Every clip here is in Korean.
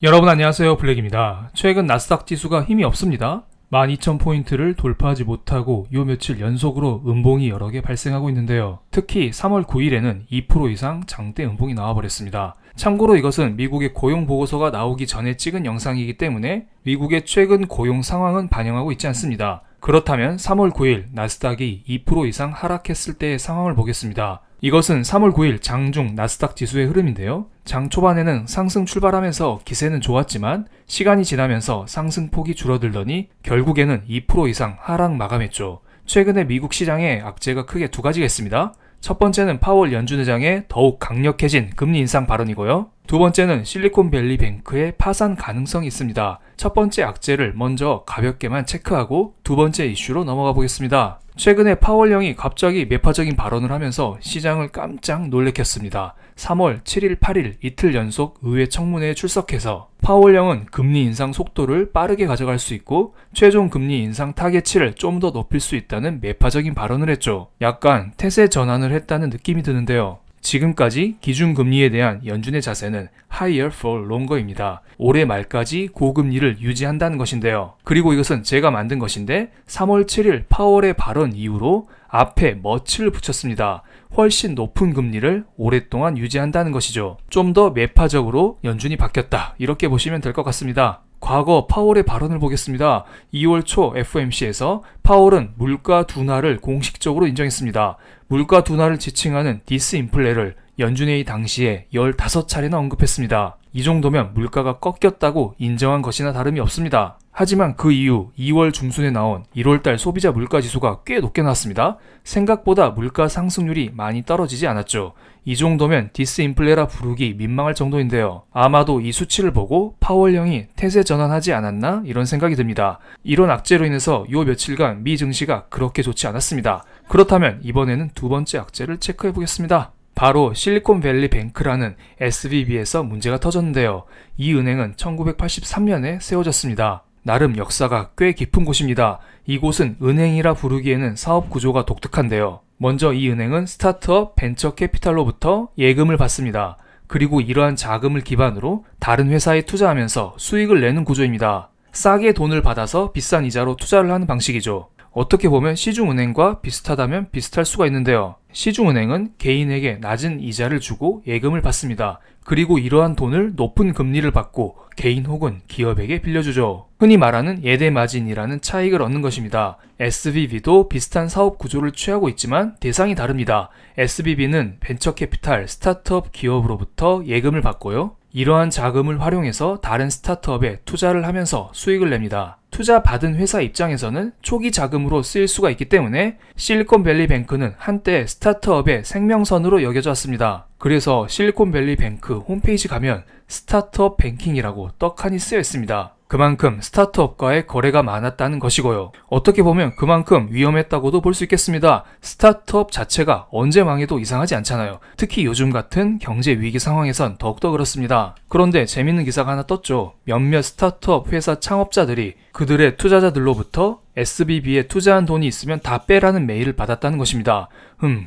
여러분 안녕하세요, 블랙입니다. 최근 나스닥 지수가 힘이 없습니다. 12,000포인트를 돌파하지 못하고 요 며칠 연속으로 음봉이 여러 개 발생하고 있는데요. 특히 3월 9일에는 2% 이상 장대 음봉이 나와버렸습니다. 참고로 이것은 미국의 고용 보고서가 나오기 전에 찍은 영상이기 때문에 미국의 최근 고용 상황은 반영하고 있지 않습니다. 그렇다면 3월 9일 나스닥이 2% 이상 하락했을 때의 상황을 보겠습니다. 이것은 3월 9일 장중 나스닥 지수의 흐름인데요. 장 초반에는 상승 출발하면서 기세는 좋았지만 시간이 지나면서 상승폭이 줄어들더니 결국에는 2% 이상 하락 마감했죠. 최근에 미국 시장에 악재가 크게 두 가지가 있습니다. 첫 번째는 파월 연준 의장의 더욱 강력해진 금리 인상 발언이고요. 두 번째는 실리콘밸리 뱅크의 파산 가능성이 있습니다. 첫 번째 악재를 먼저 가볍게만 체크하고 두 번째 이슈로 넘어가 보겠습니다. 최근에 파월 형이 갑자기 매파적인 발언을 하면서 시장을 깜짝 놀래켰습니다. 3월 7일, 8일 이틀 연속 의회 청문회에 출석해서 파월 형은 금리 인상 속도를 빠르게 가져갈 수 있고 최종 금리 인상 타겟치를 좀 더 높일 수 있다는 매파적인 발언을 했죠. 약간 태세 전환을 했다는 느낌이 드는데요. 지금까지 기준금리에 대한 연준의 자세는 higher for longer입니다. 올해 말까지 고금리를 유지한다는 것인데요. 그리고 이것은 제가 만든 것인데 3월 7일 파월의 발언 이후로 앞에 much를 붙였습니다. 훨씬 높은 금리를 오랫동안 유지한다는 것이죠. 좀 더 매파적으로 연준이 바뀌었다, 이렇게 보시면 될 것 같습니다. 과거 파월의 발언을 보겠습니다. 2월 초 FOMC에서 파월은 물가 둔화를 공식적으로 인정했습니다. 물가 둔화를 지칭하는 디스인플레를 연준회의 당시에 15차례나 언급했습니다. 이 정도면 물가가 꺾였다고 인정한 것이나 다름이 없습니다. 하지만 그 이후 2월 중순에 나온 1월달 소비자 물가지수가 꽤 높게 나왔습니다. 생각보다 물가 상승률이 많이 떨어지지 않았죠. 이 정도면 디스인플레라 부르기 민망할 정도인데요. 아마도 이 수치를 보고 파월 형이 태세 전환하지 않았나 이런 생각이 듭니다. 이런 악재로 인해서 요 며칠간 미 증시가 그렇게 좋지 않았습니다. 그렇다면 이번에는 두 번째 악재를 체크해 보겠습니다. 바로 실리콘밸리 뱅크라는 SVB에서 문제가 터졌는데요. 이 은행은 1983년에 세워졌습니다. 나름 역사가 꽤 깊은 곳입니다. 이곳은 은행이라 부르기에는 사업 구조가 독특한데요. 먼저 이 은행은 스타트업 벤처 캐피탈로부터 예금을 받습니다. 그리고 이러한 자금을 기반으로 다른 회사에 투자하면서 수익을 내는 구조입니다. 싸게 돈을 받아서 비싼 이자로 투자를 하는 방식이죠. 어떻게 보면 시중은행과 비슷하다면 비슷할 수가 있는데요. 시중은행은 개인에게 낮은 이자를 주고 예금을 받습니다. 그리고 이러한 돈을 높은 금리를 받고 개인 혹은 기업에게 빌려주죠. 흔히 말하는 예대마진이라는 차익을 얻는 것입니다. SVB도 비슷한 사업 구조를 취하고 있지만 대상이 다릅니다. SVB는 벤처캐피탈 스타트업 기업으로부터 예금을 받고요. 이러한 자금을 활용해서 다른 스타트업에 투자를 하면서 수익을 냅니다. 투자 받은 회사 입장에서는 초기 자금으로 쓰일 수가 있기 때문에 실리콘밸리 뱅크는 한때 스타트업의 생명선으로 여겨져 왔습니다. 그래서 실리콘밸리 뱅크 홈페이지 가면 스타트업 뱅킹이라고 떡하니 쓰여 있습니다. 그만큼 스타트업과의 거래가 많았다는 것이고요. 어떻게 보면 그만큼 위험했다고도 볼 수 있겠습니다. 스타트업 자체가 언제 망해도 이상하지 않잖아요. 특히 요즘 같은 경제 위기 상황에선 더욱더 그렇습니다. 그런데 재밌는 기사가 하나 떴죠. 몇몇 스타트업 회사 창업자들이 그들의 투자자들로부터 SVB에 투자한 돈이 있으면 다 빼라는 메일을 받았다는 것입니다.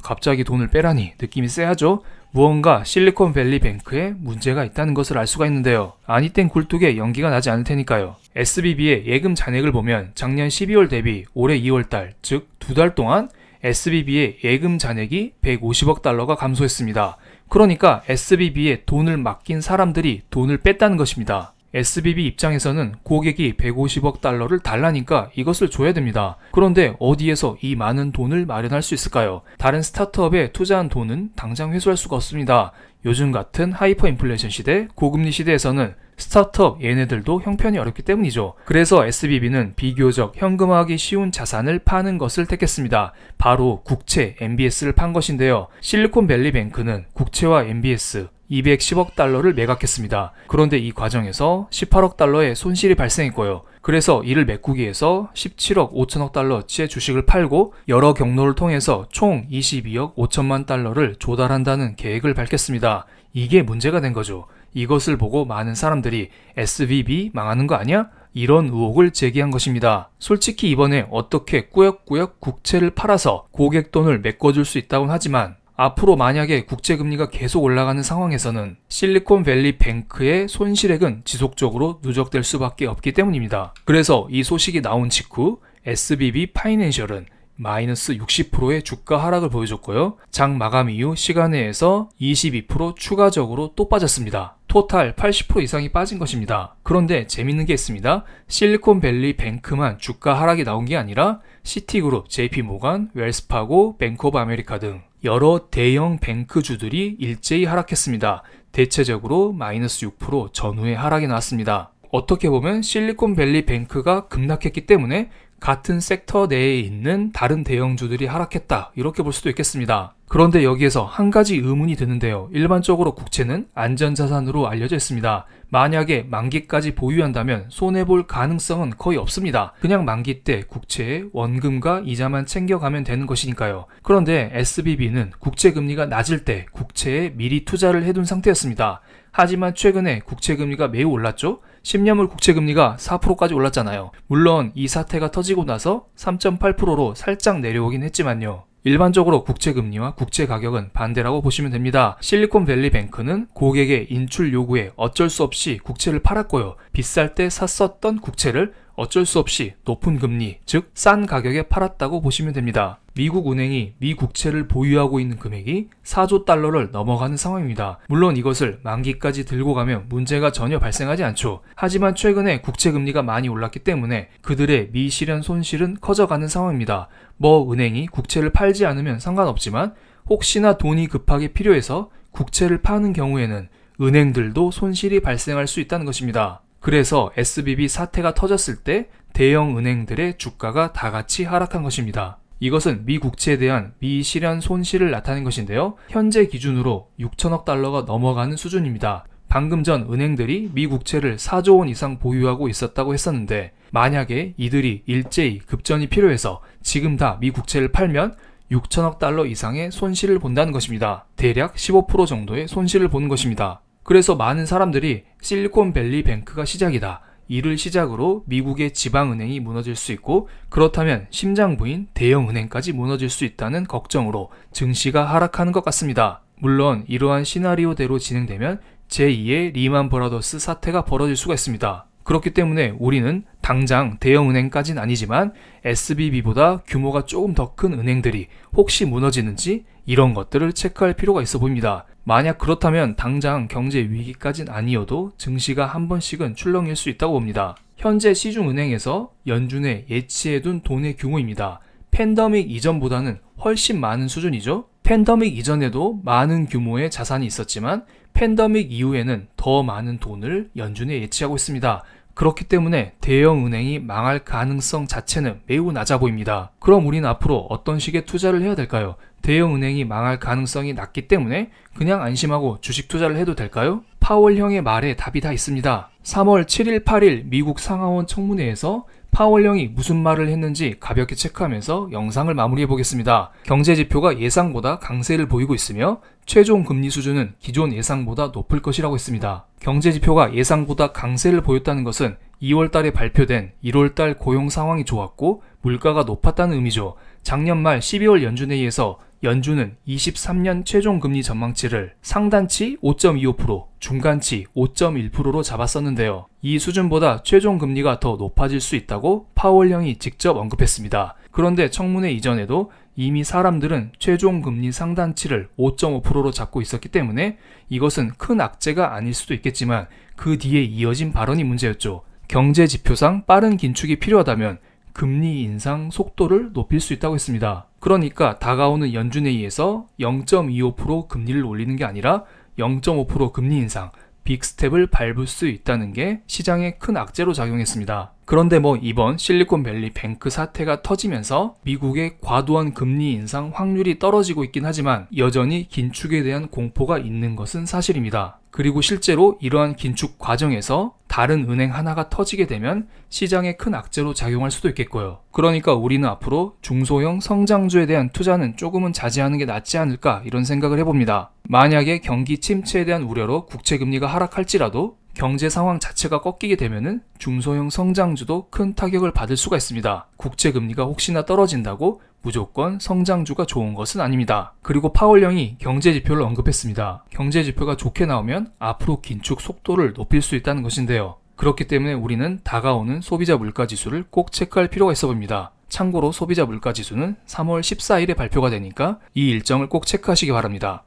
갑자기 돈을 빼라니 느낌이 쎄하죠? 무언가 실리콘밸리 뱅크에 문제가 있다는 것을 알 수가 있는데요. 아니 땐 굴뚝에 연기가 나지 않을 테니까요. SVB의 예금 잔액을 보면 작년 12월 대비 올해 2월달, 즉 2달 동안 SVB의 예금 잔액이 150억 달러가 감소했습니다. 그러니까 SVB에 돈을 맡긴 사람들이 돈을 뺐다는 것입니다. SVB 입장에서는 고객이 150억 달러를 달라니까 이것을 줘야 됩니다. 그런데 어디에서 이 많은 돈을 마련할 수 있을까요? 다른 스타트업에 투자한 돈은 당장 회수할 수가 없습니다. 요즘 같은 하이퍼 인플레이션 시대, 고금리 시대에서는 스타트업 얘네들도 형편이 어렵기 때문이죠. 그래서 SVB는 비교적 현금화하기 쉬운 자산을 파는 것을 택했습니다. 바로 국채 MBS를 판 것인데요. 실리콘밸리 뱅크는 국채와 MBS 210억 달러를 매각했습니다. 그런데 이 과정에서 18억 달러의 손실이 발생했고요. 그래서 이를 메꾸기 위해서 17억 5천억 달러어치의 주식을 팔고 여러 경로를 통해서 총 22억 5천만 달러를 조달한다는 계획을 밝혔습니다. 이게 문제가 된 거죠. 이것을 보고 많은 사람들이 SVB 망하는 거 아니야? 이런 의혹을 제기한 것입니다. 솔직히 이번에 어떻게 꾸역꾸역 국채를 팔아서 고객 돈을 메꿔줄 수 있다곤 하지만 앞으로 만약에 국제금리가 계속 올라가는 상황에서는 실리콘밸리 뱅크의 손실액은 지속적으로 누적될 수밖에 없기 때문입니다. 그래서 이 소식이 나온 직후 SBB 파이낸셜은 마이너스 60%의 주가 하락을 보여줬고요. 장 마감 이후 시간외에서 22% 추가적으로 또 빠졌습니다. 토탈 80% 이상이 빠진 것입니다. 그런데 재밌는 게 있습니다. 실리콘밸리 뱅크만 주가 하락이 나온 게 아니라 시티그룹, JP모간, 웰스파고, 뱅크 오브 아메리카 등 여러 대형 뱅크주들이 일제히 하락했습니다. 대체적으로 마이너스 6% 전후에 하락이 나왔습니다. 어떻게 보면 실리콘밸리 뱅크가 급락했기 때문에 같은 섹터 내에 있는 다른 대형주들이 하락했다, 이렇게 볼 수도 있겠습니다. 그런데 여기에서 한 가지 의문이 드는데요. 일반적으로 국채는 안전자산으로 알려져 있습니다. 만약에 만기까지 보유한다면 손해볼 가능성은 거의 없습니다. 그냥 만기 때 국채에 원금과 이자만 챙겨가면 되는 것이니까요. 그런데 SBB는 국채금리가 낮을 때 국채에 미리 투자를 해둔 상태였습니다. 하지만 최근에 국채금리가 매우 올랐죠? 10년물 국채금리가 4%까지 올랐잖아요. 물론 이 사태가 터지고 나서 3.8%로 살짝 내려오긴 했지만요. 일반적으로 국채금리와 국채 가격은 반대라고 보시면 됩니다. 실리콘밸리 뱅크는 고객의 인출 요구에 어쩔 수 없이 국채를 팔았고요. 비쌀 때 샀었던 국채를 어쩔 수 없이 높은 금리, 즉 싼 가격에 팔았다고 보시면 됩니다. 미국 은행이 미 국채를 보유하고 있는 금액이 4조 달러를 넘어가는 상황입니다. 물론 이것을 만기까지 들고 가면 문제가 전혀 발생하지 않죠. 하지만 최근에 국채 금리가 많이 올랐기 때문에 그들의 미실현 손실은 커져가는 상황입니다. 은행이 국채를 팔지 않으면 상관없지만 혹시나 돈이 급하게 필요해서 국채를 파는 경우에는 은행들도 손실이 발생할 수 있다는 것입니다. 그래서 SBB 사태가 터졌을 때 대형 은행들의 주가가 다 같이 하락한 것입니다. 이것은 미 국채에 대한 미실현 손실을 나타낸 것인데요. 현재 기준으로 6천억 달러가 넘어가는 수준입니다. 방금 전 은행들이 미 국채를 4조 원 이상 보유하고 있었다고 했었는데 만약에 이들이 일제히 급전이 필요해서 지금 다 미 국채를 팔면 6천억 달러 이상의 손실을 본다는 것입니다. 대략 15% 정도의 손실을 보는 것입니다. 그래서 많은 사람들이 실리콘밸리 뱅크가 시작이다, 이를 시작으로 미국의 지방은행이 무너질 수 있고 그렇다면 심장부인 대형은행까지 무너질 수 있다는 걱정으로 증시가 하락하는 것 같습니다. 물론 이러한 시나리오대로 진행되면 제2의 리만 브라더스 사태가 벌어질 수가 있습니다. 그렇기 때문에 우리는 당장 대형은행까지는 아니지만 SBB보다 규모가 조금 더 큰 은행들이 혹시 무너지는지 이런 것들을 체크할 필요가 있어 보입니다. 만약 그렇다면 당장 경제 위기까지는 아니어도 증시가 한 번씩은 출렁일 수 있다고 봅니다. 현재 시중은행에서 연준에 예치해둔 돈의 규모입니다. 팬데믹 이전보다는 훨씬 많은 수준이죠. 팬데믹 이전에도 많은 규모의 자산이 있었지만 팬데믹 이후에는 더 많은 돈을 연준에 예치하고 있습니다. 그렇기 때문에 대형 은행이 망할 가능성 자체는 매우 낮아 보입니다. 그럼 우리는 앞으로 어떤 식의 투자를 해야 될까요? 대형 은행이 망할 가능성이 낮기 때문에 그냥 안심하고 주식 투자를 해도 될까요? 파월 형의 말에 답이 다 있습니다. 3월 7일 8일 미국 상하원 청문회에서 파월 형이 무슨 말을 했는지 가볍게 체크하면서 영상을 마무리해 보겠습니다. 경제지표가 예상보다 강세를 보이고 있으며 최종 금리 수준은 기존 예상보다 높을 것이라고 했습니다. 경제지표가 예상보다 강세를 보였다는 것은 2월달에 발표된 1월달 고용 상황이 좋았고 물가가 높았다는 의미죠. 작년 말 12월 연준회의에서 연준은 23년 최종 금리 전망치를 상단치 5.25%, 중간치 5.1%로 잡았었는데요. 이 수준보다 최종 금리가 더 높아질 수 있다고 파월 형이 직접 언급했습니다. 그런데 청문회 이전에도 이미 사람들은 최종 금리 상단치를 5.5%로 잡고 있었기 때문에 이것은 큰 악재가 아닐 수도 있겠지만 그 뒤에 이어진 발언이 문제였죠. 경제 지표상 빠른 긴축이 필요하다면 금리 인상 속도를 높일 수 있다고 했습니다. 그러니까 다가오는 연준회의에서 0.25% 금리를 올리는 게 아니라 0.5% 금리 인상, 빅스텝을 밟을 수 있다는 게 시장에 큰 악재로 작용했습니다. 그런데 이번 실리콘밸리 뱅크 사태가 터지면서 미국의 과도한 금리 인상 확률이 떨어지고 있긴 하지만 여전히 긴축에 대한 공포가 있는 것은 사실입니다. 그리고 실제로 이러한 긴축 과정에서 다른 은행 하나가 터지게 되면 시장에 큰 악재로 작용할 수도 있겠고요. 그러니까 우리는 앞으로 중소형 성장주에 대한 투자는 조금은 자제하는 게 낫지 않을까 이런 생각을 해봅니다. 만약에 경기 침체에 대한 우려로 국채금리가 하락할지라도 경제 상황 자체가 꺾이게 되면은 중소형 성장주도 큰 타격을 받을 수가 있습니다. 국채금리가 혹시나 떨어진다고 무조건 성장주가 좋은 것은 아닙니다. 그리고 파월령이 경제지표를 언급했습니다. 경제지표가 좋게 나오면 앞으로 긴축 속도를 높일 수 있다는 것인데요. 그렇기 때문에 우리는 다가오는 소비자 물가지수를 꼭 체크할 필요가 있어 보입니다. 참고로 소비자 물가지수는 3월 14일에 발표가 되니까 이 일정을 꼭 체크하시기 바랍니다.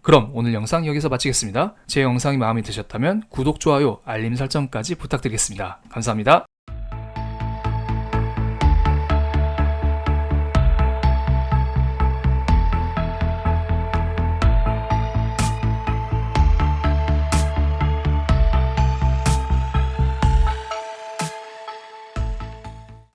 그럼 오늘 영상 여기서 마치겠습니다. 제 영상이 마음에 드셨다면 구독, 좋아요, 알림 설정까지 부탁드리겠습니다. 감사합니다.